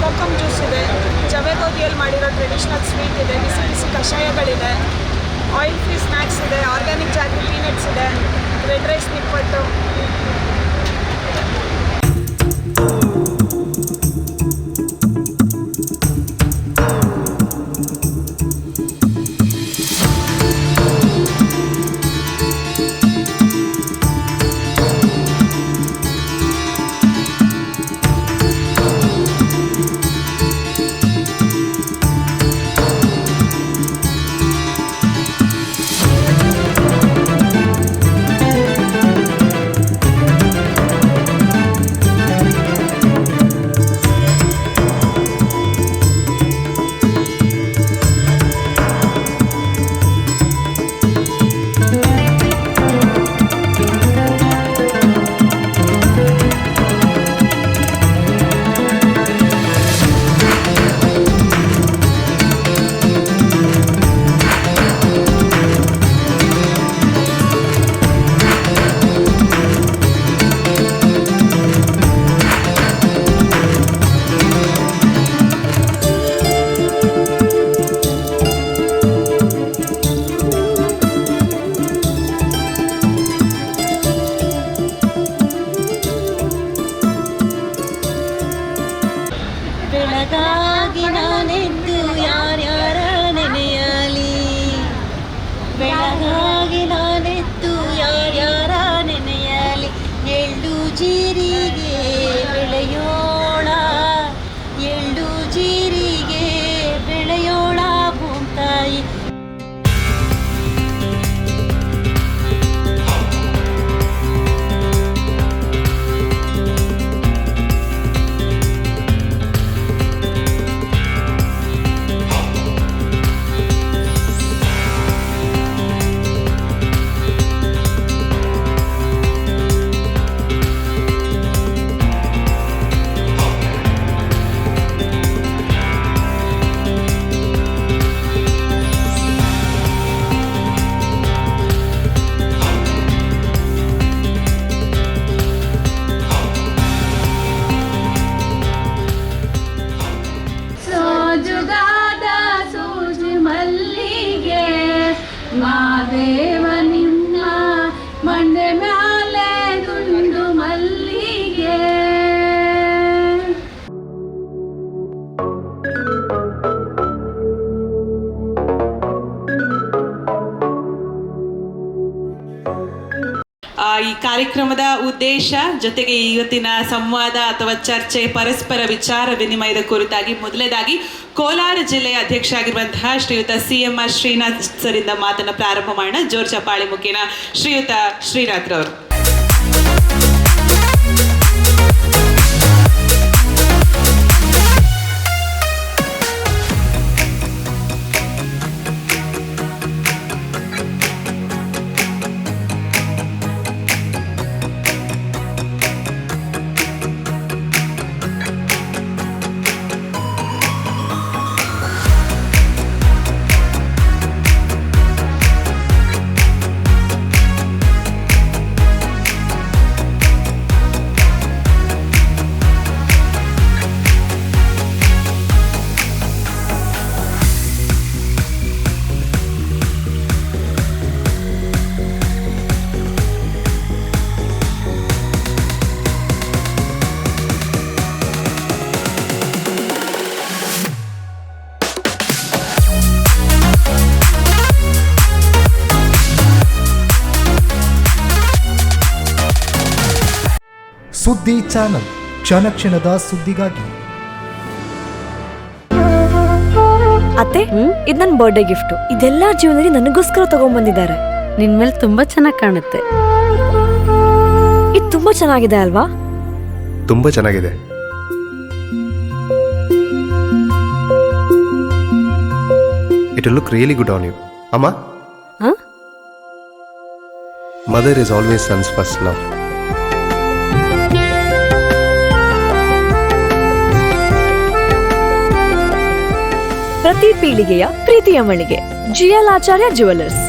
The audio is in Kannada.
ಕೋಕಮ್ ಜ್ಯೂಸ್ ಇದೆ, ಜವೆ ಗೋಧಿಯಲ್ಲಿ ಮಾಡಿರೋ ಟ್ರೆಡಿಷ್ನಲ್ ಸ್ವೀಟ್ ಇದೆ, ಬಿಸಿ ಬಿಸಿ ಕಷಾಯಗಳಿದೆ, ಆಯಿಲ್ ಫ್ರೀ ಸ್ನ್ಯಾಕ್ಸ್ ಇದೆ, ಆರ್ಗ್ಯಾನಿಕ್ ಜಾಗ್ರಿ ಪೀನಟ್ಸ್ ಇದೆ, ರೆಡ್ ರೈಸ್ ನಿಪ್ಪಟ್ಟು. ಬೆಳಗಾಗಿ ನಾನೆದ್ದು ಯಾರ್ಯಾರ ನೆನೆಯಲಿ, ಬೆಳಗಾಗಿ ನಾನೆದ್ದು ಯಾರ್ಯಾರ ನೆನೆಯಲಿ, ಎಳ್ಳು ಜೀರಿಗೆ ಬೆಳೆಯೋಣ, ಎಳ್ಳು ಜೀರಿಗೆ ಬೆಳೆಯೋಣ ಭೂತಾಯಿ. ಮಾದೇವ ನಿಮ್ಮ ಮಂಡೆ ಮ್ಯಾಲೆ ದುಂಡು ಮಲ್ಲಿಗೆ. ಈ ಕಾರ್ಯಕ್ರಮದ ಉದ್ದೇಶ ಜೊತೆಗೆ ಇವತ್ತಿನ ಸಂವಾದ ಅಥವಾ ಚರ್ಚೆ ಪರಸ್ಪರ ವಿಚಾರ ವಿನಿಮಯದ ಕುರಿತಾಗಿ ಮೊದಲನೇದಾಗಿ ಕೋಲಾರ ಜಿಲ್ಲೆಯ ಅಧ್ಯಕ್ಷ ಆಗಿರುವಂತಹ ಶ್ರೀಯುತ CMR ಶ್ರೀನಾಥ್ ಸರಿಂದ ಮಾತನ್ನ ಪ್ರಾರಂಭ ಮಾಡೋಣ. ಜೋರ್ ಚಪ್ಪಾಳೆ ಮುಖೇನ ಶ್ರೀಯುತ ಶ್ರೀನಾಥ್ ರವರು. ಸುದ್ದಿ ಚಾನಲ್, ಕ್ಷಣ ಕ್ಷಣದ ಸುದ್ದಿಗಾಗಿ. ಅತ್ತೆ, ಇದು ನನ್ನ ಬರ್ಡೇ ಗಿಫ್ಟ್. ಇದೆಲ್ಲ ಜೀವನದಲ್ಲಿ ನನಗೋಸ್ಕರ ತಗೊಂಡ್ಬಂದಿದ್ದಾರೆ. ನಿನ್ ಮೇಲೆ ತುಂಬಾ ಚೆನ್ನಾಗಿ ಕಾಣುತ್ತೆ. ಇದು ತುಂಬಾ ಚೆನ್ನಾಗಿದೆ ಅಲ್ವಾ? ತುಂಬಾ ಚೆನ್ನಾಗಿದೆ. It will look really good on you. Amma? Huh? Mother is always son's first love. ಪ್ರತಿ ಪೀಳಿಗೆಯ ಪ್ರೀತಿಯ ಮಳಿಗೆ GL ಆಚಾರ್ಯ ಜ್ಯುವೆಲರ್ಸ್.